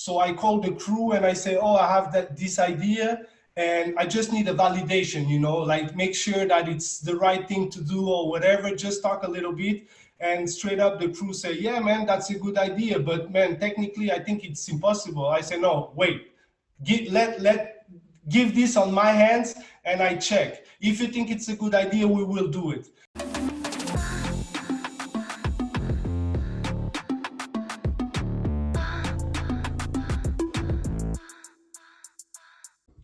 So I call the crew and I say, oh, I have this idea and I just need a validation, you know, like make sure that it's the right thing to do or whatever, just talk a little bit. And straight up the crew say, yeah, man, that's a good idea. But man, technically, I think it's impossible. I say, no, wait, give this on my hands and I check. If you think it's a good idea, we will do it.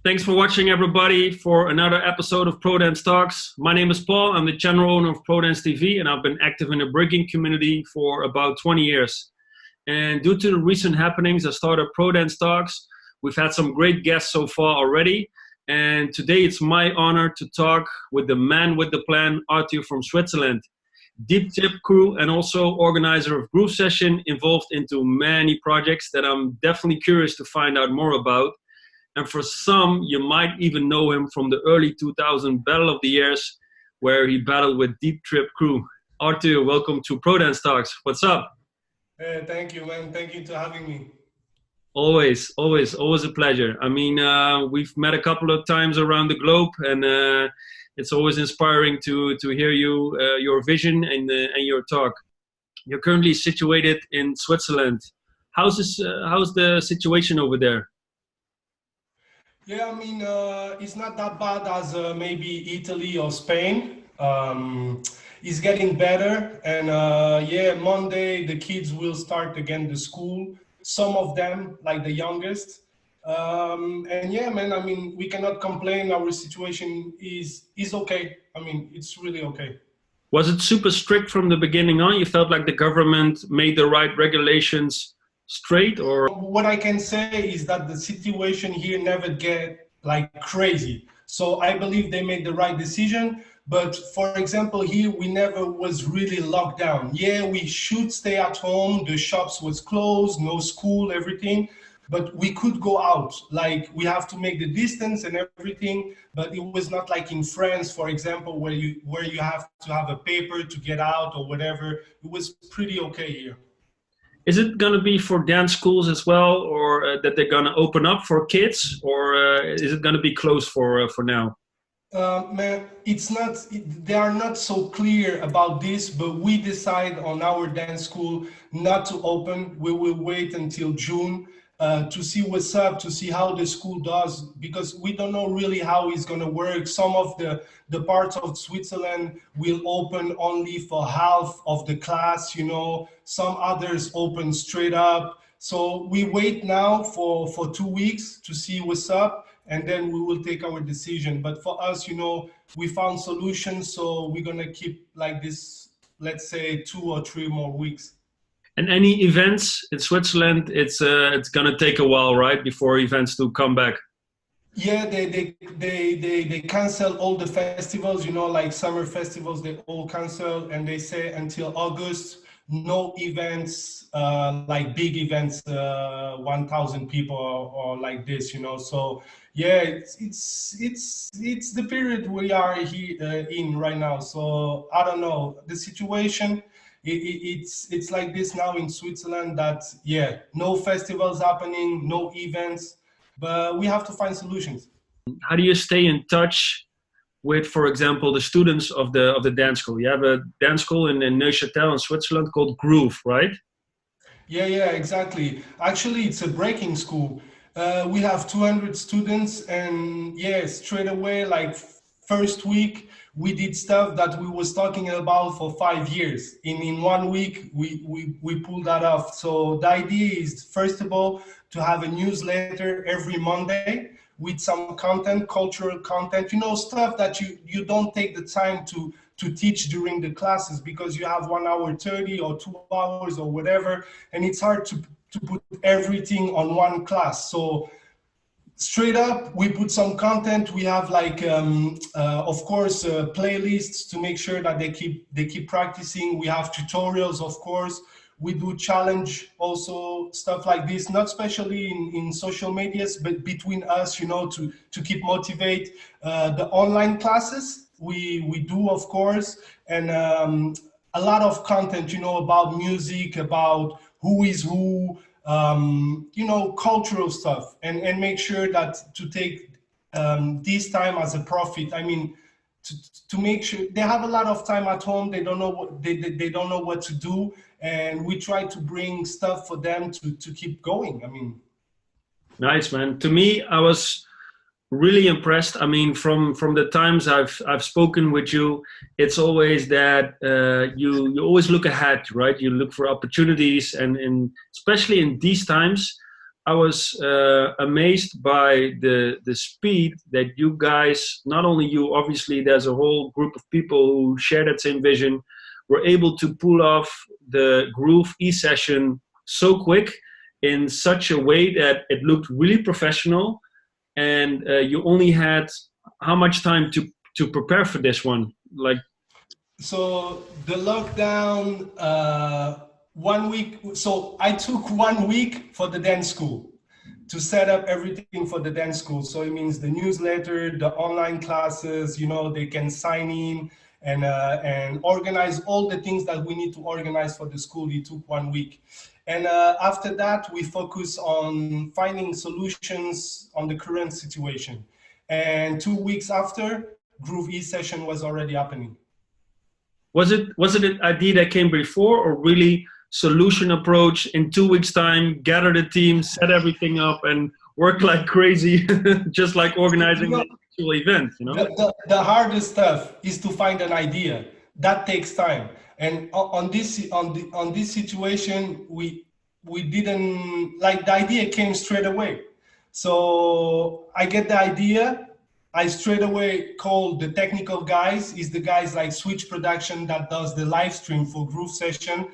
Thanks for watching, everybody, for another episode of ProDance Talks. My name is Paul. I'm the general owner of ProDanceTV, and I've been active in the breaking community for about 20 years. And due to the recent happenings, I started ProDance Talks. We've had some great guests so far already. And today it's my honor to talk with the man with the plan, Artur from Switzerland. Deep tip crew and also organizer of Groove Session, involved into many projects that I'm definitely curious to find out more about. And for some, you might even know him from the early 2000 Battle of the Years, where he battled with Deep Trip crew. Artur, welcome to ProDance Talks. What's up? Thank you, man. Thank you for having me. Always a pleasure. I mean, we've met a couple of times around the globe, and it's always inspiring to hear your vision and your talk. You're currently situated in Switzerland. How's the situation over there? Yeah, I mean, it's not that bad as maybe Italy or Spain. It's getting better. And yeah, Monday, the kids will start again the school. Some of them, like the youngest. And yeah, man, I mean, we cannot complain. Our situation is okay. I mean, it's really okay. Was it super strict from the beginning on? You felt like the government made the right regulations straight, or? What I can say is that the situation here never get like crazy. So I believe they made the right decision. But for example, here we never was really locked down. Yeah, we should stay at home. The shops was closed, no school, everything. But we could go out. Like we have to make the distance and everything. But it was not like in France, for example, where you have to have a paper to get out or whatever. It was pretty okay here. Is it going to be for dance schools as well, or that they're going to open up for kids, or is it going to be closed for now? Man, they are not so clear about this, but we decide on our dance school not to open. We will wait until June to see what's up, to see how the school does, because we don't know really how it's going to work. Some of the parts of Switzerland will open only for half of the class, you know, some others open straight up. So we wait now for 2 weeks to see what's up, and then we will take our decision. But for us, you know, we found solutions, so we're going to keep like this, let's say 2 or 3 more weeks. And any events in Switzerland, it's gonna take a while, right, before events to come back? Yeah, they cancel all the festivals, you know, like summer festivals. They all cancel, and they say until August, no events, like big events, 1,000 people or like this, you know. So yeah, it's the period we are here in right now. So I don't know the situation. It's like this now in Switzerland, that yeah, no festivals happening, no events, but we have to find solutions. How do you stay in touch with, for example, the students of the dance school? You have a dance school in Neuchâtel in Switzerland called Groove, right? Yeah, exactly. Actually, it's a breaking school. We have 200 students, and yeah, straight away, like first week, we did stuff that we was talking about for 5 years. In 1 week, we pulled that off. So the idea is, first of all, to have a newsletter every Monday with some content, cultural content, you know, stuff that you don't take the time to teach during the classes, because you have 1 hour 30 or 2 hours or whatever, and it's hard to put everything on one class. So straight up, we put some content. We have like, of course, playlists to make sure that they keep practicing. We have tutorials, of course. We do challenge also, stuff like this, not especially in social medias, but between us, you know, to keep motivate. The online classes we do, of course, and a lot of content, you know, about music, about who is who, you know, cultural stuff, and make sure that to take this time as a profit. I mean, to make sure they have a lot of time at home, they don't know what they don't know what to do, and we try to bring stuff for them to keep going. I mean, Nice, man. To me, I was really impressed. I mean, from the times I've spoken with you, it's always that you always look ahead, right? You look for opportunities, and especially in these times, I was amazed by the speed that you guys, not only you, obviously, there's a whole group of people who share that same vision, were able to pull off the Groove e-session so quick in such a way that it looked really professional, and you only had how much time to prepare for this one? Like, so the lockdown, 1 week. So I took 1 week for the dance school to set up everything for the dance school. So it means the newsletter, the online classes, you know, they can sign in and organize all the things that we need to organize for the school. It took 1 week. And after that, we focus on finding solutions on the current situation. And 2 weeks after, Groovy session was already happening. was it an idea that came before, or really solution approach in 2 weeks time, gather the team, set everything up, and work like crazy, just like organizing the actual event, you know? The hardest stuff is to find an idea. That takes time. And on this situation, we didn't like the idea came straight away. So I get the idea. I straight away call the technical guys. Is the guys like Switch Production that does the live stream for Groove Session.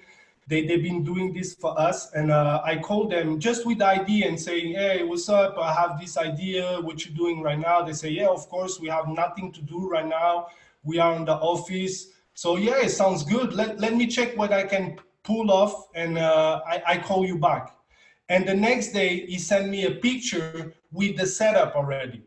They've been doing this for us, and I called them just with the idea and saying, hey, what's up? I have this idea. What you doing right now? They say, yeah, of course, we have nothing to do right now. We are in the office. So yeah, it sounds good. Let me check what I can pull off, and I call you back. And the next day, he sent me a picture with the setup already.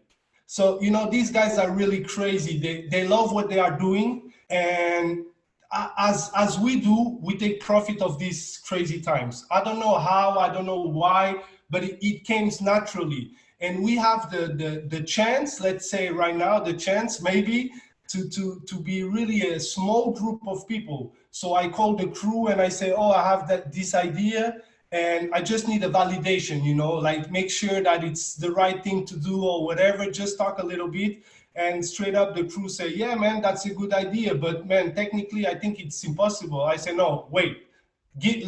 So, you know, these guys are really crazy. They love what they are doing. And as we do, we take profit of these crazy times. I don't know how, I don't know why, but it came naturally. And we have the chance, let's say right now, the chance maybe to be really a small group of people. So I call the crew and I say, oh, I have this idea, and I just need a validation, you know, like make sure that it's the right thing to do or whatever. Just talk a little bit, and straight up the crew say, yeah, man, that's a good idea, but man, technically I think it's impossible. I say, no, wait, give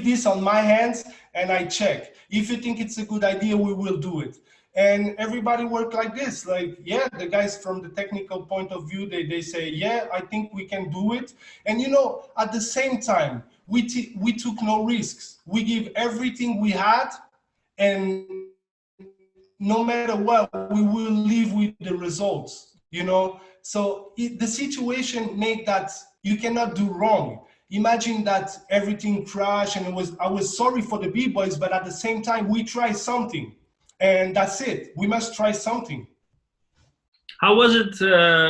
this on my hands, and I check. If you think it's a good idea, we will do it. And everybody work like this. Like, yeah, the guys from the technical point of view, they say, yeah, I think we can do it. And you know, at the same time, we took no risks. We give everything we had, and no matter what, we will live with the results, you know? So the situation make that you cannot do wrong. Imagine that everything crashed, and I was sorry for the B-boys, but at the same time, we try something, and that's it. We must try something. How was it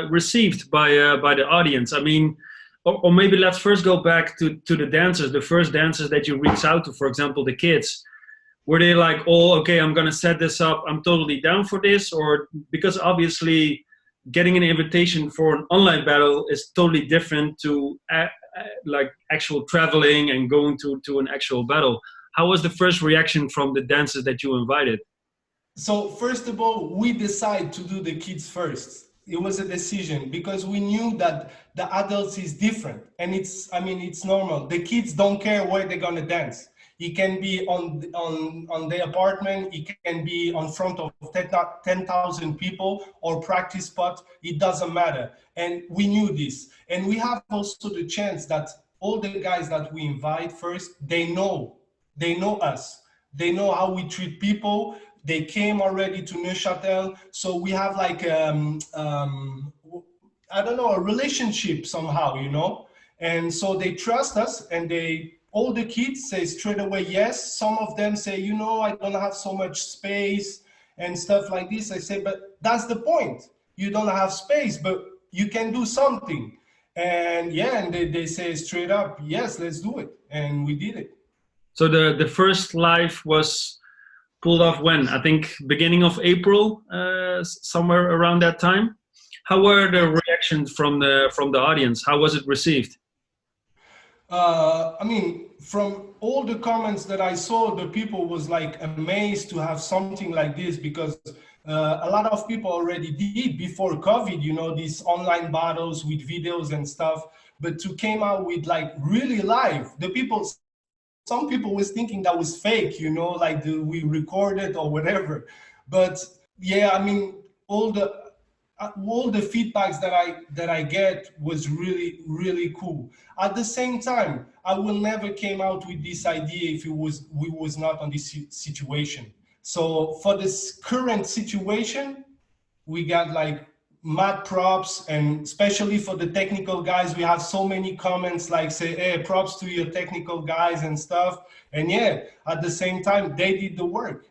received by the audience? I mean, or maybe let's first go back to the dancers, the first dancers that you reached out to, for example, the kids. Were they like, oh, okay, I'm going to set this up, I'm totally down for this? Or because obviously getting an invitation for an online battle is totally different to like actual traveling and going to an actual battle. How was the first reaction from the dancers that you invited? So first of all, we decided to do the kids first. It was a decision because we knew that the adults is different, and it's normal. The kids don't care where they're gonna dance. It can be on the apartment. It can be on front of 10,000 people or practice spot. It doesn't matter. And we knew this. And we have also the chance that all the guys that we invite first, they know us. They know how we treat people. They came already to Neuchâtel. So we have like, I don't know, a relationship somehow, you know? And so they trust us, and all the kids say straight away yes. Some of them say, you know, I don't have so much space and stuff like this. I say, but that's the point. You don't have space, but you can do something. And yeah, and they say straight up, yes, let's do it. And we did it. So the first live was pulled off when? I think beginning of April, somewhere around that time. How were the reactions from the audience? How was it received? I mean, from all the comments that I saw, the people was like amazed to have something like this, because a lot of people already did before COVID, you know, these online battles with videos and stuff. But to came out with like really live, the people, some people was thinking that was fake, you know, like we recorded or whatever. But yeah, I mean, all the all the feedbacks that I get was really cool. At the same time, I will never came out with this idea if it was we was not on this situation. So for this current situation, we got like mad props, and especially for the technical guys, we have so many comments like say, hey, props to your technical guys and stuff. And yeah, at the same time, they did the work.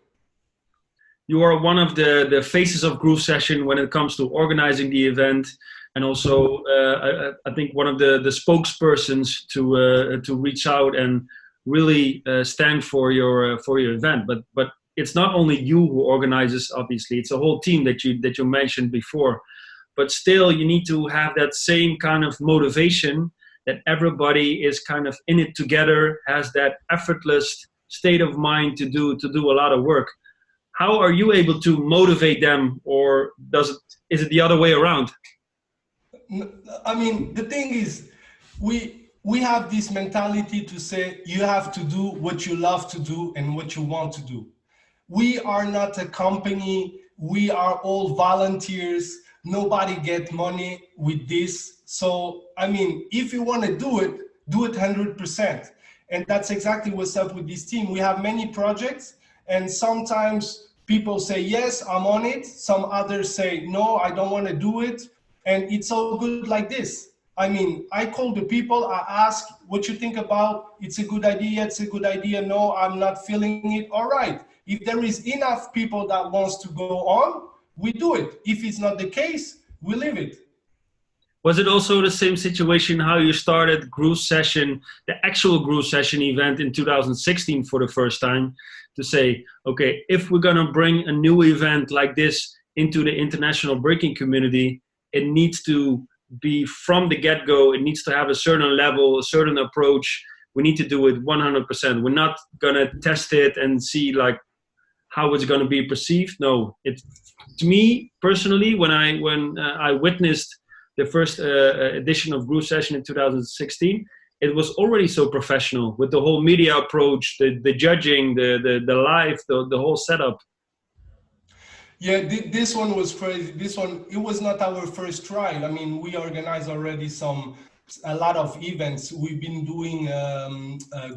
You are one of the faces of Groove Session when it comes to organizing the event, and also I think one of the spokespersons to reach out and really stand for your event. But it's not only you who organizes. Obviously, it's a whole team that you mentioned before. But still, you need to have that same kind of motivation that everybody is kind of in it together, has that effortless state of mind to do a lot of work. How are you able to motivate them, or is it the other way around? I mean, the thing is, we have this mentality to say you have to do what you love to do and what you want to do. We are not a company. We are all volunteers. Nobody get money with this. So, I mean, if you want to do it 100%. And that's exactly what's up with this team. We have many projects, and sometimes people say, yes, I'm on it. Some others say, no, I don't want to do it. And it's all good like this. I mean, I call the people, I ask what you think about, it's a good idea, it's a good idea, no, I'm not feeling it, all right. If there is enough people that wants to go on, we do it. If it's not the case, we leave it. Was it also the same situation how you started Groove Session, the actual Groove Session event in 2016 for the first time, to say, okay, if we're going to bring a new event like this into the international breaking community, it needs to be from the get-go, it needs to have a certain level, a certain approach. We need to do it 100%. We're not going to test it and see like how it's going to be perceived. No, it, to me personally, when I witnessed the first edition of Groove Session in 2016, it was already so professional with the whole media approach, the judging, the live, the whole setup. Yeah, this one was crazy. This one, it was not our first try. I mean, we organized already a lot of events. We've been doing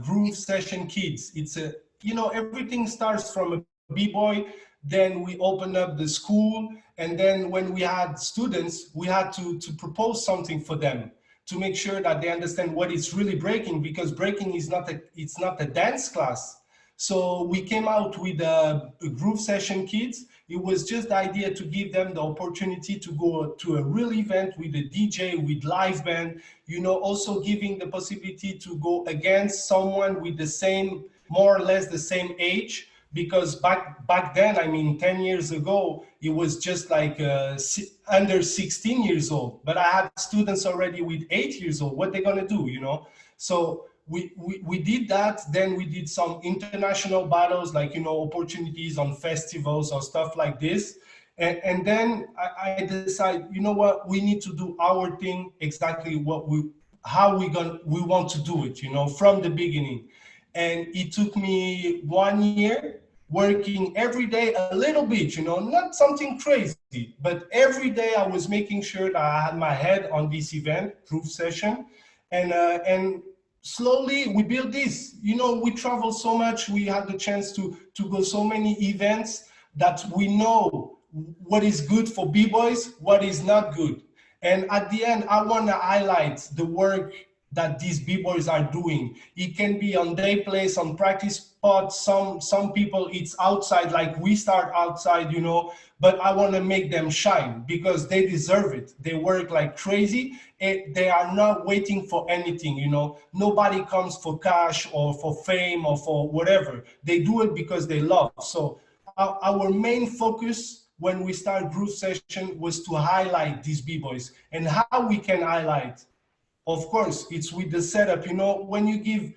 Groove Session Kids. It's a, you know, everything starts from a b-boy, then we opened up the school, and then when we had students, we had to propose something for them to make sure that they understand what is really breaking, because breaking is it's not a dance class. So we came out with a Groove Session Kids. It was just the idea to give them the opportunity to go to a real event with a DJ, with live band, you know, also giving the possibility to go against someone with the same, more or less the same age. Because back then, I mean, 10 years ago, it was just like under 16 years old. But I had students already with 8 years old. What they gonna do, you know? So we did that. Then we did some international battles, like, you know, opportunities on festivals or stuff like this. And then I decided, you know what, we need to do our thing exactly how we want to do it, you know, from the beginning. And it took me 1 year working every day a little bit, you know, not something crazy, but every day I was making sure that I had my head on this event, Groove Session, and slowly we built this. You know, we travel so much, we had the chance to go so many events that we know what is good for b-boys, what is not good. And at the end, I want to highlight the work that these b-boys are doing. It can be on day place, on practice spots. Some people it's outside, like we start outside, you know, but I want to make them shine because they deserve it. They work like crazy and they are not waiting for anything, you know. Nobody comes for cash or for fame or for whatever. They do it because they love. So our main focus when we start Groove Session was to highlight these b-boys. And how we can highlight, of course, it's with the setup. You know, when you give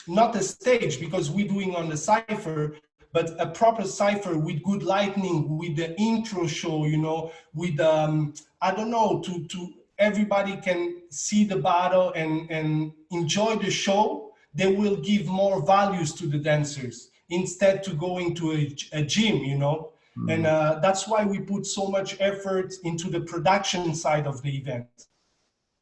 not a stage, because we're doing on the cypher, but a proper cypher with good lighting, with the intro show, you know, with I don't know, to everybody can see the battle and enjoy the show. They will give more values to the dancers instead to going to a gym, you know. And that's why we put so much effort into the production side of the event.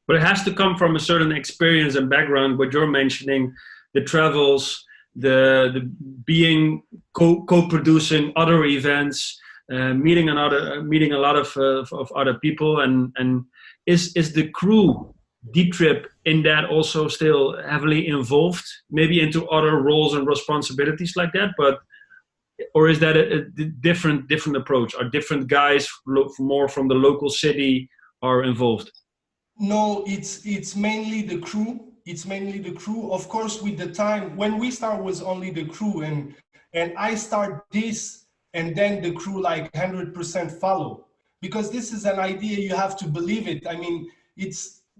But it has to come from a certain experience and background. What you're mentioning, the travels, the being co-producing other events, meeting a lot of other people, and is the crew Deep Trip in that also still heavily involved, maybe into other roles and responsibilities like that, but. Or is that a different approach? Are different guys more from the local city are involved? No, it's mainly the crew. It's mainly the crew. Of course, with the time, when we start was only the crew, and I start this, and then the crew like 100% follow. Because this is an idea, you have to believe it. I mean,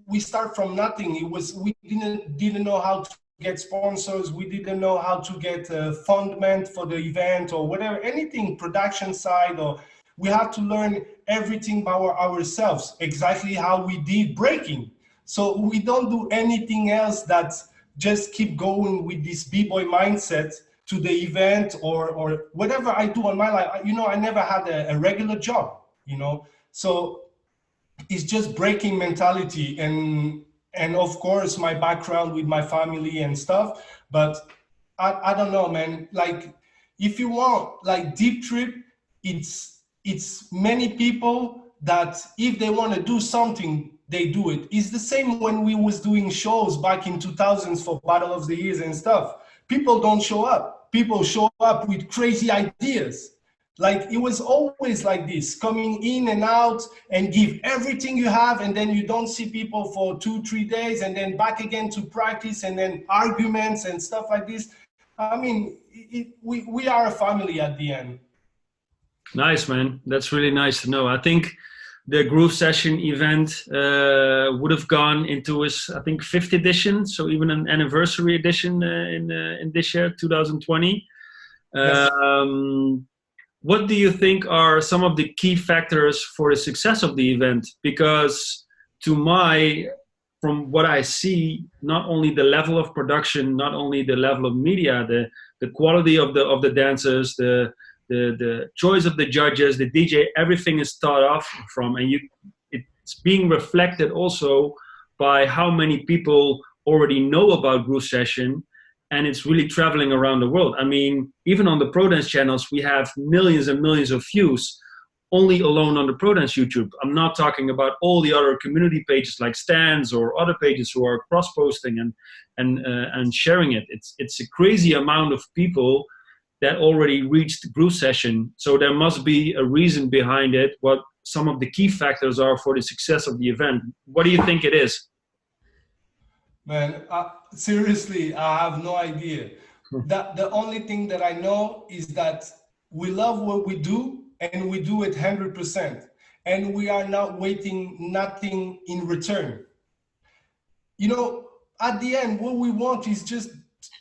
we start from nothing. We didn't know how to get sponsors. We didn't know how to get fundament for the event or whatever, anything production side, or we had to learn everything by ourselves, exactly how we did breaking. So we don't do anything else that just keep going with this b-boy mindset to the event or whatever I do on my life. You know, I never had a regular job, you know, so it's just breaking mentality and of course my background with my family and stuff. But I don't know, man, like if you want like Deep Trip, it's many people that if they want to do something, they do it. It's the same when we was doing shows back in 2000s for Battle of the Years and stuff. People don't show up. People show up with crazy ideas. Like it was always like this, coming in and out and give everything you have, and then you don't see people for 2-3 days, and then back again to practice, and then arguments and stuff like this. I mean, we are a family at the end. Nice, man. That's really nice to know. I think the Groove Session event would have gone into its, I think, 5th edition, so even an anniversary edition in this year, 2020. Yes. What do you think are some of the key factors for the success of the event? Because from what I see, not only the level of production, not only the level of media, the quality of the dancers, the choice of the judges, the DJ, everything is thought off from, and it's being reflected also by how many people already know about Groove Session, and it's really traveling around the world. I mean, even on the Prodance channels, we have millions and millions of views only alone on the Prodance YouTube. I'm not talking about all the other community pages like Stands or other pages who are cross-posting and sharing it. It's a crazy amount of people that already reached Groove Session. So there must be a reason behind it, what some of the key factors are for the success of the event. What do you think it is? Man, seriously, I have no idea. The only thing that I know is that we love what we do and we do it 100%. And we are not waiting nothing in return. You know, at the end, what we want is just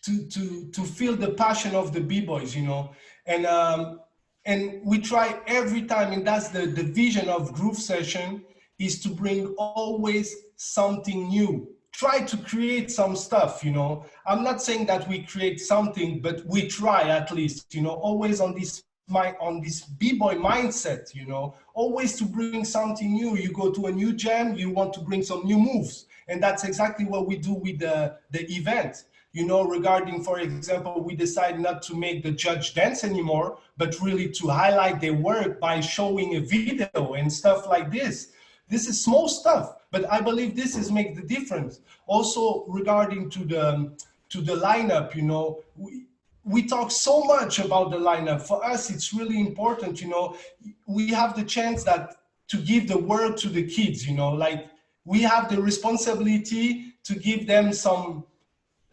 to feel the passion of the b-boys, you know, and we try every time, and that's the vision of Groove Session, is to bring always something new. Try to create some stuff, you know. I'm not saying that we create something, but we try at least, you know, always on this b-boy mindset, you know, always to bring something new. You go to a new jam, you want to bring some new moves, and that's exactly what we do with the event. You know, regarding, for example, we decide not to make the judge dance anymore, but really to highlight their work by showing a video and stuff like this. This is small stuff, but I believe this is make the difference. Also regarding to the lineup, you know, we talk so much about the lineup. For us, it's really important, you know. We have the chance that to give the word to the kids, you know, like we have the responsibility to give them some,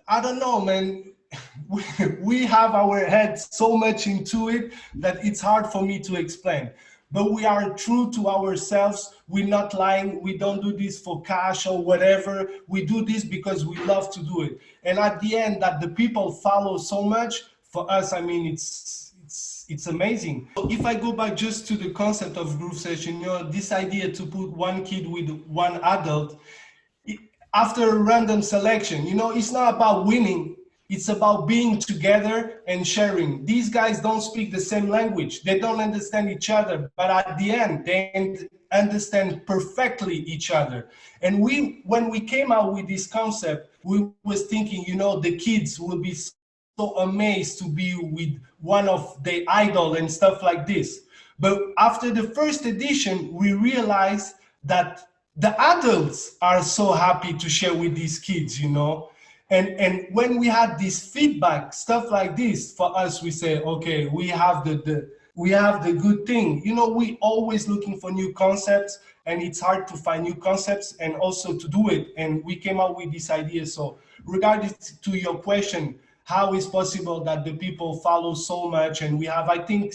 I don't know, man. We have our heads so much into it that it's hard for me to explain. But we are true to ourselves. We're not lying. We don't do this for cash or whatever. We do this because we love to do it. And at the end, that the people follow so much, for us, I mean, it's amazing. If I go back just to the concept of group session, you know, this idea to put one kid with one adult, after a random selection, you know, it's not about winning. It's about being together and sharing. These guys don't speak the same language. They don't understand each other, but at the end, they understand perfectly each other. And when we came out with this concept, we was thinking, you know, the kids will be so amazed to be with one of their idol and stuff like this. But after the first edition, we realized that the adults are so happy to share with these kids, you know. And when we had this feedback, stuff like this, for us, we say, okay, we have the good thing. You know, we always looking for new concepts, and it's hard to find new concepts and also to do it. And we came up with this idea. So regarding to your question, how is possible that the people follow so much? And we have, I think,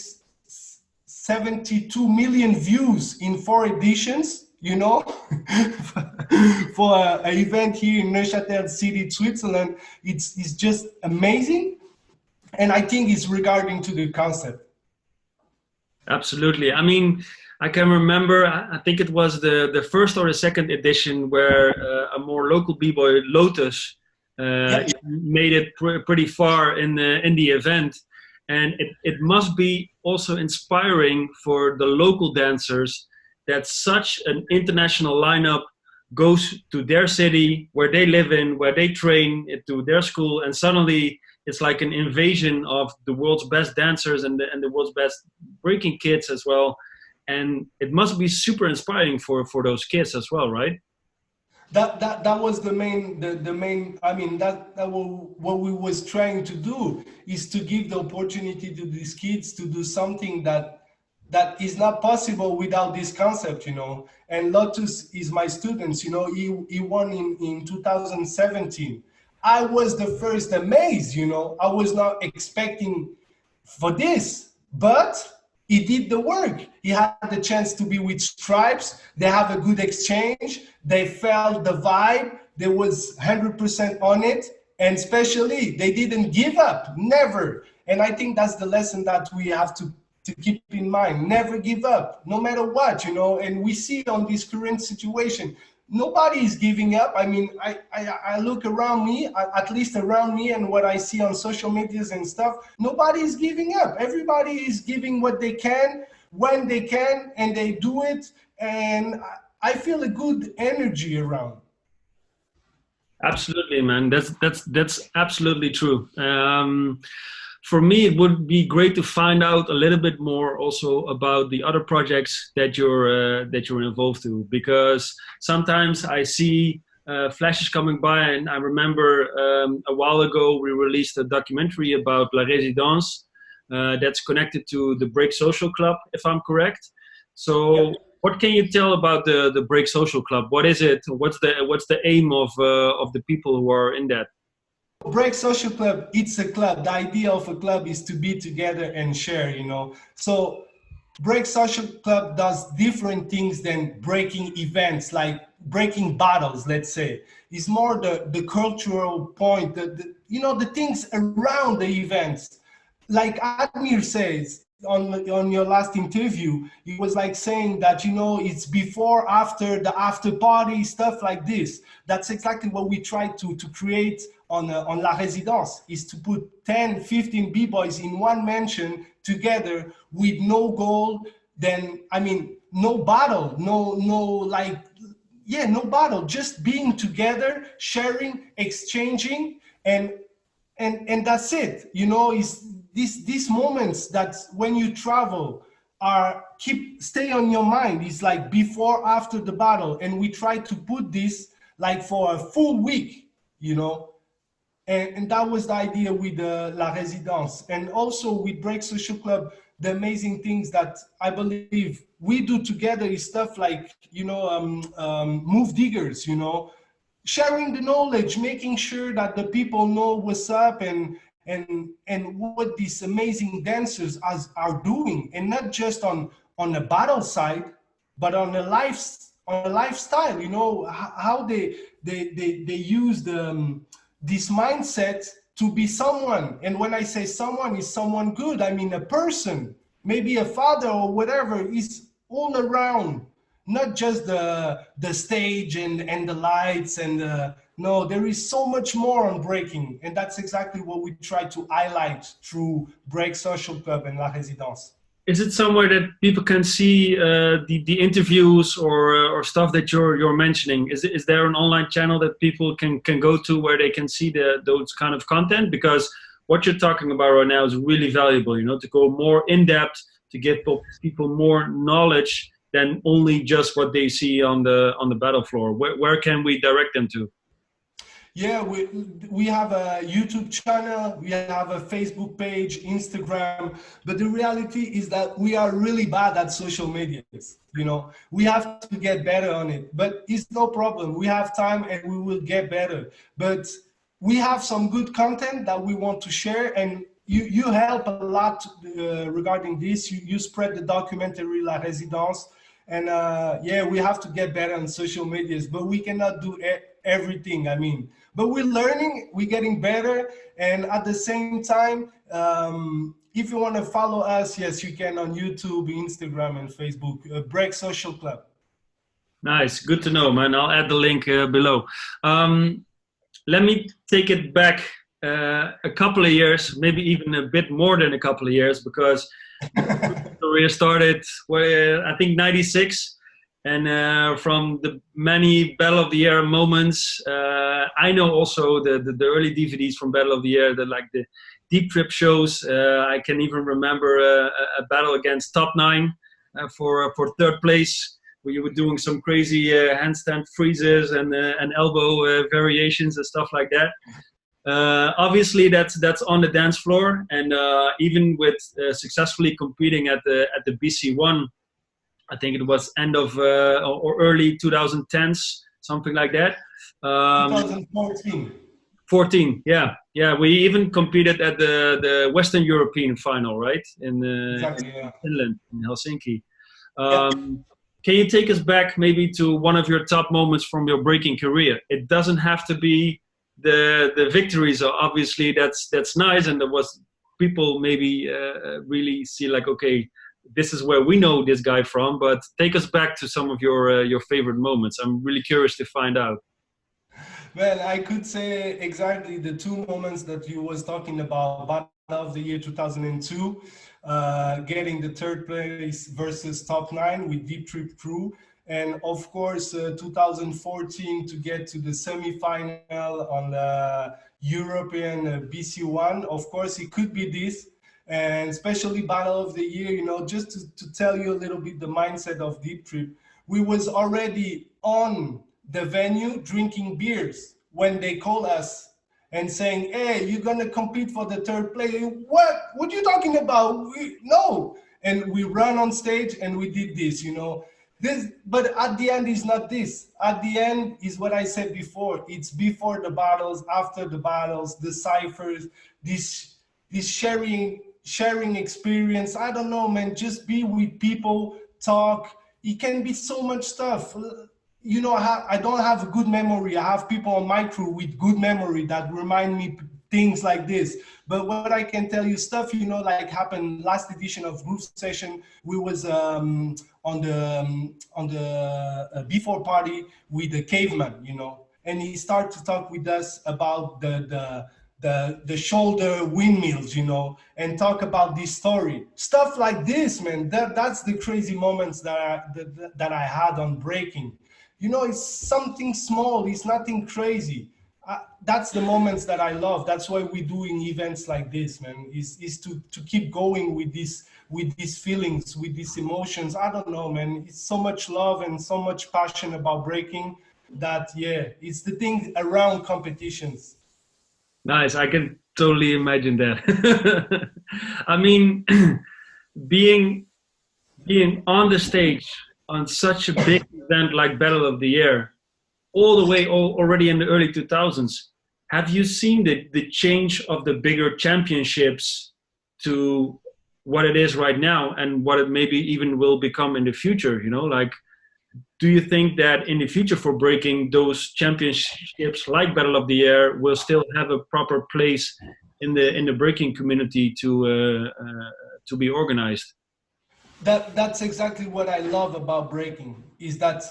72 million views in 4 editions, you know, for an event here in Neuchâtel City, Switzerland. It's just amazing. And I think it's regarding to the concept. Absolutely. I mean, I can remember, I think it was the first or the second edition where a more local b-boy, Lotus, made it pretty far in the event. And it must be also inspiring for the local dancers that such an international lineup goes to their city, where they live in, where they train, to their school, and suddenly it's like an invasion of the world's best dancers and the world's best breaking kids as well. And it must be super inspiring for those kids as well, right? That was the main, I mean, that what we was trying to do, is to give the opportunity to these kids to do something that is not possible without this concept, you know. And Lotus is my students, you know. He won in 2017. I was the first amazed, you know. I was not expecting for this, but he did the work. He had the chance to be with Stripes. They have a good exchange. They felt the vibe. They was 100% on it. And especially, they didn't give up, never. And I think that's the lesson that we have to keep in mind. Never give up, no matter what, you know. And we see on this current situation, nobody is giving up. I mean, I look around me, at least around me, and what I see on social medias and stuff, nobody is giving up. Everybody is giving what they can, when they can, and they do it. And I feel a good energy around. Absolutely, man. That's absolutely true. For me, it would be great to find out a little bit more also about the other projects that you're involved to, because sometimes I see flashes coming by, and I remember a while ago we released a documentary about La Résidence that's connected to the Break Social Club, if I'm correct. So. Yep. What can you tell about the Break Social Club? What is it? What's the aim of the people who are in that? Break Social Club, it's a club. The idea of a club is to be together and share, you know. So Break Social Club does different things than breaking events, like breaking battles, let's say. It's more the cultural point, you know, the things around the events. Like Admir says, on your last interview, it was like saying that, you know, it's before, after, the after party, stuff like this. That's exactly what we try to create on La Résidence, is to put 10, 15 b-boys in one mansion together with no goal. Then, I mean, no battle, no battle, just being together, sharing, exchanging, and that's it. You know, is these moments that when you travel are stay on your mind. It's like before, after the battle, and we try to put this like for a full week, you know. And that was the idea with La Résidence. And also with Break Social Club, the amazing things that I believe we do together is stuff like, you know, move diggers, you know, sharing the knowledge, making sure that the people know what's up and what these amazing dancers are doing, and not just on the battle side, but on the lifestyle, you know, how they use this mindset to be someone. And when I say someone is someone good, I mean a person, maybe a father or whatever, is all around, not just the stage and the lights and no, there is so much more on breaking, and that's exactly what we try to highlight through Break Social Club and La Résidence. Is it somewhere that people can see the interviews or stuff that you're mentioning? Is there an online channel that people can go to where they can see those kind of content? Because what you're talking about right now is really valuable, you know, to go more in depth, to give people more knowledge than only just what they see on the battle floor. Where can we direct them to? Yeah, we have a YouTube channel, we have a Facebook page, Instagram, but the reality is that we are really bad at social medias. You know, we have to get better on it, but it's no problem. We have time and we will get better. But we have some good content that we want to share, and you help a lot regarding this. You spread the documentary La Résidence, and yeah, we have to get better on social medias, but we cannot do everything. I mean, but we're learning, we're getting better, and at the same time, if you want to follow us, yes, you can on YouTube, Instagram, and Facebook. Break Social Club. Nice, good to know, man. I'll add the link below. Let me take it back a couple of years, maybe even a bit more than a couple of years, because my career started, I think, 96. And from the many Battle of the Year moments, I know also the early DVDs from Battle of the Year, like the Deep Trip shows. I can even remember a battle against Top 9 for third place, where you were doing some crazy handstand freezes and elbow variations and stuff like that. Obviously, that's on the dance floor, and even with successfully competing at the BC1. I think it was end of or early 2010s, something like that. 2014. 14, yeah. We even competed at the Western European final, right? Exactly, yeah. In Finland, in Helsinki. Yeah. Can you take us back maybe to one of your top moments from your breaking career? It doesn't have to be the victories. Obviously, that's nice, and there was people maybe really see like, okay, this is where we know this guy from, but take us back to some of your favorite moments. I'm really curious to find out. Well, I could say exactly the two moments that you was talking about. Battle of the Year 2002, getting the third place versus Top 9 with Deep Trip Crew. And of course, 2014 to get to the semi-final on the European BC1. Of course, it could be this. And especially Battle of the Year, you know, just to tell you a little bit the mindset of Deep Trip, we was already on the venue drinking beers when they called us and saying, hey, you're gonna compete for the third place. What are you talking about? No. And we run on stage and we did this, you know. But at the end is not this. At the end is what I said before. It's before the battles, after the battles, the ciphers, this sharing experience. I don't know, man, just be with people, talk. It can be so much stuff. You know, I don't have a good memory. I have people on my crew with good memory that remind me things like this. But what I can tell you, stuff, you know, like happened last edition of Groove Session. We was on the before party with the caveman, you know, and he started to talk with us about the shoulder windmills, you know, and talk about this story. Stuff like this, man, that's the crazy moments that I had on breaking. You know, it's something small, it's nothing crazy, that's the moments that I love. That's why we're doing events like this, man. Is to keep going with these feelings, with these emotions. I don't know, man. It's so much love and so much passion about breaking that, yeah, it's the thing around competitions. Nice. I can totally imagine that. I mean, being being on the stage on such a big event like Battle of the Year, all the way already in the early 2000s, have you seen the change of the bigger championships to what it is right now and what it maybe even will become in the future? You know, like, do you think that in the future for breaking, those championships like Battle of the Year will still have a proper place in the breaking community to be organized? That's exactly what I love about breaking, is that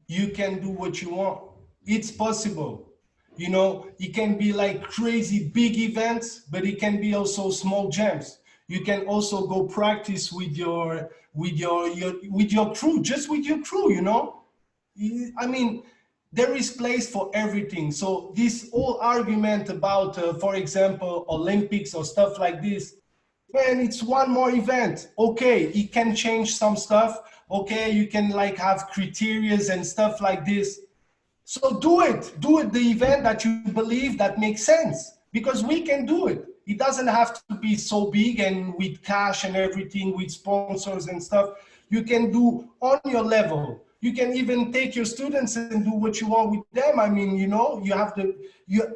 you can do what you want. It's possible. You know, it can be like crazy big events, but it can be also small jams. You can also go practice with your crew, just with your crew, you know? I mean, there is place for everything. So this whole argument about, for example, Olympics or stuff like this, man, it's one more event. Okay, it can change some stuff. Okay, you can like have criterias and stuff like this. So do it the event that you believe that makes sense, because we can do it. It doesn't have to be so big and with cash and everything, with sponsors and stuff. You can do on your level. You can even take your students and do what you want with them. I mean, you know,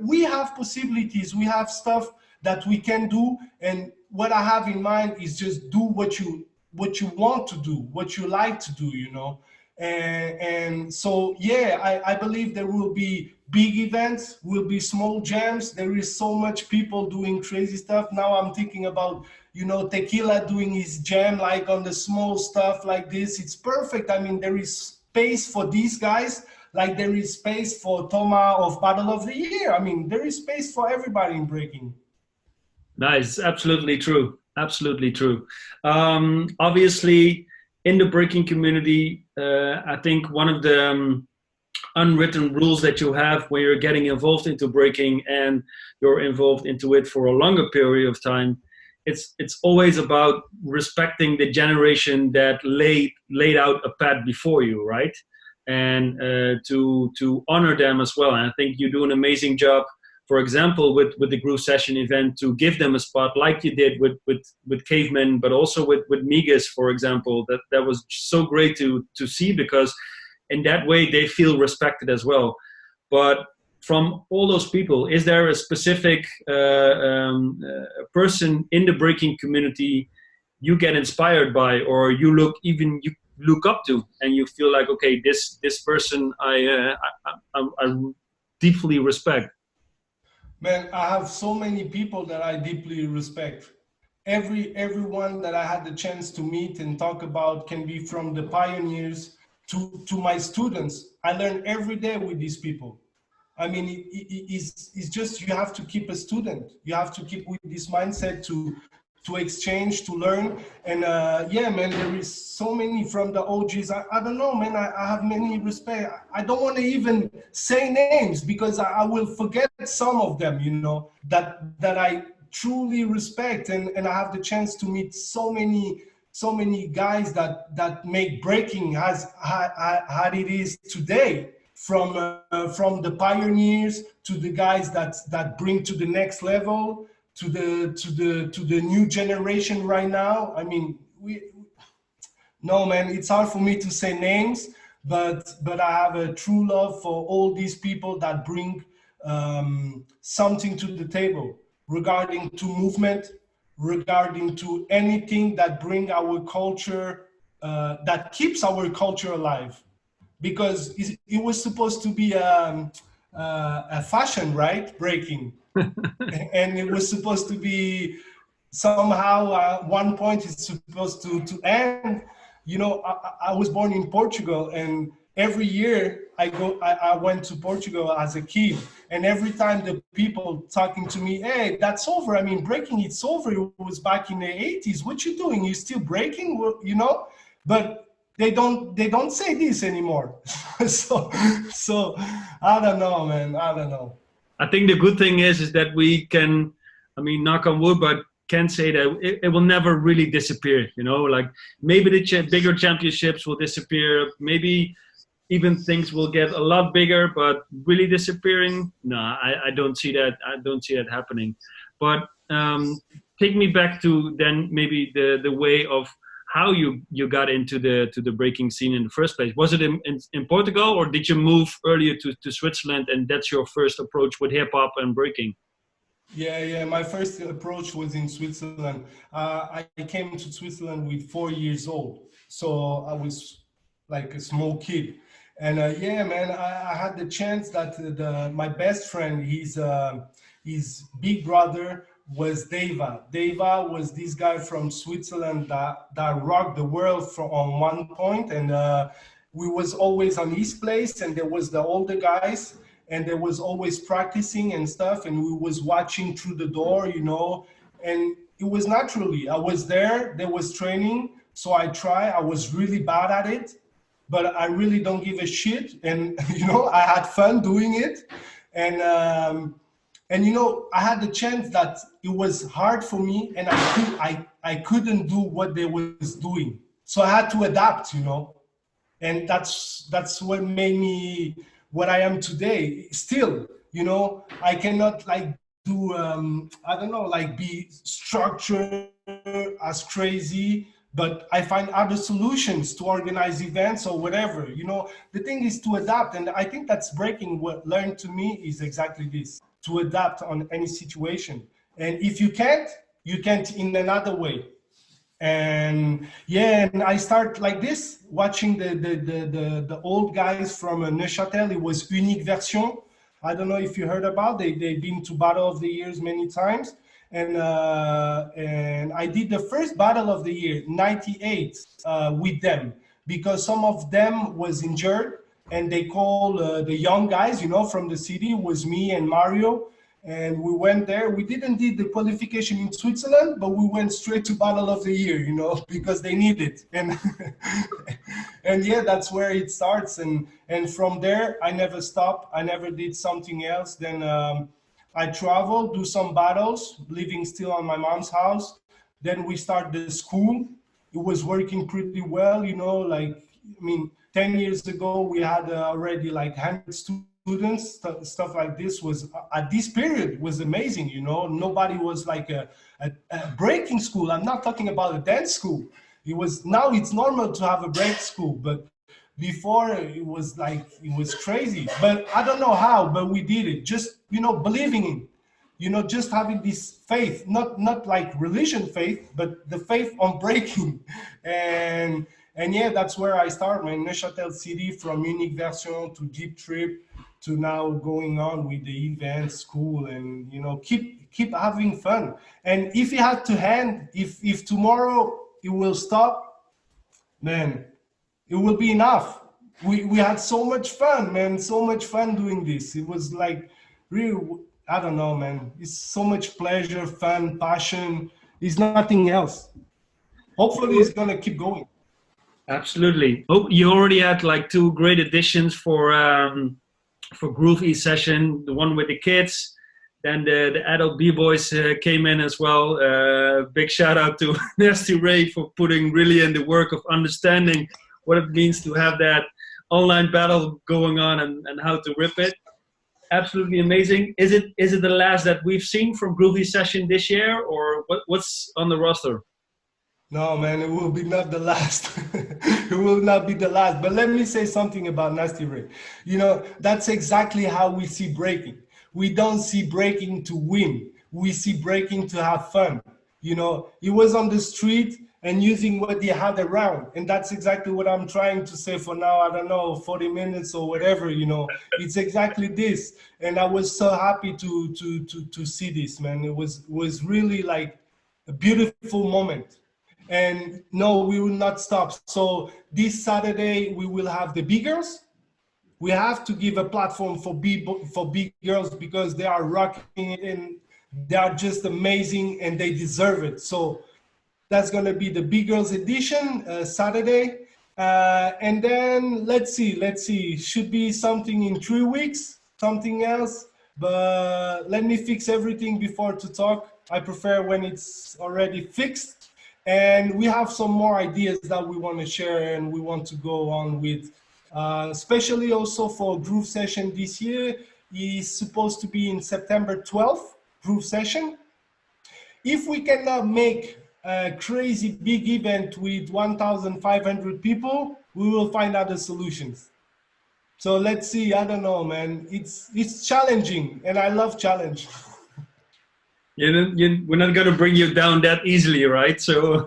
we have possibilities. We have stuff that we can do. And what I have in mind is just do what you want to do, what you like to do, you know. And so, yeah, I believe there will be big events, will be small jams. There is so much people doing crazy stuff. Now I'm thinking about, you know, Tequila doing his jam like on the small stuff like this. It's perfect. I mean, there is space for these guys, like there is space for Toma of Battle of the Year. I mean, there is space for everybody in breaking. Nice, absolutely true. Absolutely true. Obviously, in the breaking community, I think one of the unwritten rules that you have when you're getting involved into breaking and you're involved into it for a longer period of time, it's always about respecting the generation that laid out a path before you, right? And to honor them as well. And I think you do an amazing job, for example, with the Groove Session event, to give them a spot like you did with Caveman, but also with Migas, for example. That was so great to see, because in that way they feel respected as well. But from all those people, is there a specific person in the breaking community you get inspired by, or you look up to, and you feel like, okay, this person I deeply respect? Man, I have so many people that I deeply respect. Everyone that I had the chance to meet and talk about, can be from the pioneers to my students. I learn every day with these people. I mean, it's just, you have to keep a student. You have to keep with this mindset to exchange, to learn. And yeah, man, there is so many from the OGs. I don't know, man. I have many respect. I don't want to even say names, because I will forget some of them, you know, that I truly respect. And I have the chance to meet so many guys that make breaking as it is today, from the pioneers to the guys that bring to the next level, to the new generation right now. I mean, no, man, it's hard for me to say names, but I have a true love for all these people that bring something to the table, regarding to movement, regarding to anything that bring our culture, that keeps our culture alive. Because it was supposed to be a fashion, right? Breaking. And it was supposed to be somehow, one point it's supposed to end. You know, I was born in Portugal, and every year I went to Portugal as a kid, and every time the people talking to me, hey, that's over. I mean, breaking, it's over. It was back in the 80s. What you doing? You still breaking? Well, you know, but they don't say this anymore. so I don't know, man. I don't know. I think the good thing is that we can, I mean, knock on wood, but can say that it will never really disappear. You know, like maybe the bigger championships will disappear. Maybe even things will get a lot bigger, but really disappearing, no, I don't see that. I don't see that happening. But take me back to then maybe the way of how you got into the breaking scene in the first place. Was it in Portugal, or did you move earlier to Switzerland, and that's your first approach with hip hop and breaking? Yeah, yeah. My first approach was in Switzerland. I came to Switzerland with 4 years old, so I was like a small kid. And yeah, man, I had the chance that my best friend, his big brother was Deva. Deva was this guy from Switzerland that rocked the world from on one point, and we was always on his place, and there was the older guys, and there was always practicing and stuff, and we was watching through the door, you know, and it was naturally, I was there was training, so I was really bad at it, but I really don't give a shit, and you know, I had fun doing it, and you know, I had the chance that it was hard for me, and I couldn't do what they was doing, so I had to adapt, you know, and that's what made me what I am today. Still, you know, I cannot like do I don't know, like be structured as crazy, but I find other solutions to organize events or whatever. You know, the thing is to adapt, and I think that's breaking. What learned to me is exactly this: to adapt on any situation, and if you can't in another way. And yeah, and I start like this, watching the old guys from Neuchâtel. It was Unique Version. I don't know if you heard about. They've been to Battle of the Years many times, and I did the first Battle of the Year '98 with them, because some of them was injured, and they called the young guys, you know, from the city. It was me and Mario, and we went there. We didn't did the qualification in Switzerland, but we went straight to Battle of the Year, you know, because they need it. And and yeah, that's where it starts. And from there, I never stopped. I never did something else. Then I traveled, do some battles, living still on my mom's house. Then we start the school. It was working pretty well, you know, like, I mean, 10 years ago, we had already like 100 students, stuff like this was, at this period, was amazing, you know. Nobody was like a breaking school. I'm not talking about a dance school. It was, now it's normal to have a break school, but before it was like, it was crazy. But I don't know how, but we did it. Just, you know, believing in, you know, just having this faith, not like religion faith, but the faith on breaking. And yeah, that's where I start my Neuchâtel city, from Unique Version to Deep Trip to now going on with the event school, and you know, keep having fun. And if you had to hand, if tomorrow it will stop, man, it will be enough. We had so much fun, man, so much fun doing this. It was like really, I don't know, man. It's so much pleasure, fun, passion. It's nothing else. Hopefully, it's gonna keep going. Absolutely. Oh, you already had like two great additions for Groovy session. The one with the kids, then the adult b-boys came in as well. Big shout out to Nasty Ray for putting really in the work of understanding what it means to have that online battle going on, and how to rip it. Absolutely amazing. Is it the last that we've seen from Groovy session this year, or what's on the roster? No, man, it will be not the last. It will not be the last. But let me say something about Nasty Ray. You know, that's exactly how we see breaking. We don't see breaking to win. We see breaking to have fun. You know, he was on the street and using what he had around. And that's exactly what I'm trying to say for now. I don't know, 40 minutes or whatever, you know, it's exactly this. And I was so happy to see this, man. It was really like a beautiful moment. And no, we will not stop. So this Saturday we will have the big girls. We have to give a platform for big girls, because they are rocking it, and they are just amazing, and they deserve it. So that's gonna be the big girls edition Saturday, and then let's see. Should be something in 3 weeks, something else. but let me fix everything before to talk. I prefer when it's already fixed. And we have some more ideas that we want to share and we want to go on with, especially also for Groove Session this year. Is supposed to be in September 12th, Groove Session. If we cannot make a crazy big event with 1,500 people, we will find other solutions. So let's see. I don't know, man. It's challenging, and I love challenge. We're not gonna bring you down that easily, right? So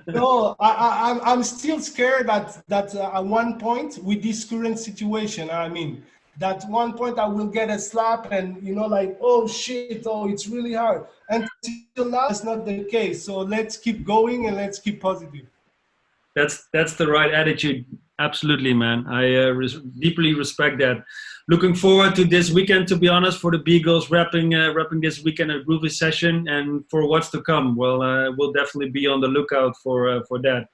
No, I'm still scared that at one point with this current situation, I mean, that one point I will get a slap and like, oh shit, oh it's really hard. Until now, that's not the case. So let's keep going and let's keep positive. that's the right attitude. Absolutely, man. I deeply respect that. Looking forward to this weekend, to be honest, for the Beagles wrapping this weekend a Groovy session, and for what's to come. Well, we'll definitely be on the lookout for that.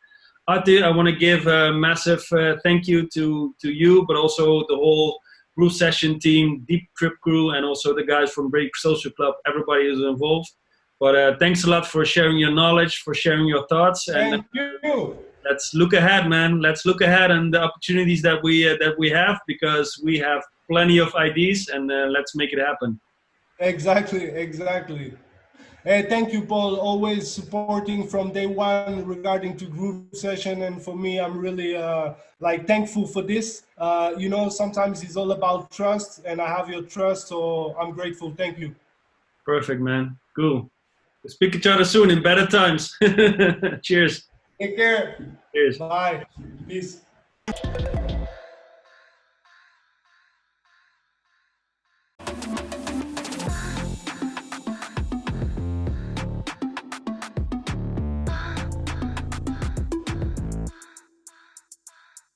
Artur, I want to give a massive thank you to you, but also the whole Groove Session team, Deep Trip crew, and also the guys from Break Social Club. Everybody is involved. But thanks a lot for sharing your knowledge, for sharing your thoughts, and Thank you. let's look ahead, man. Let's look ahead and the opportunities that we have, because we have plenty of ideas, and let's make it happen. Exactly. Hey, thank you, Paul. Always supporting from day one regarding to Groove Session, and for me, I'm really thankful for this. Sometimes it's all about trust, and I have your trust, so I'm grateful. Thank you. Perfect, man. Cool. We'll speak each other soon in better times. Cheers. Take care. Cheers. Bye. Peace.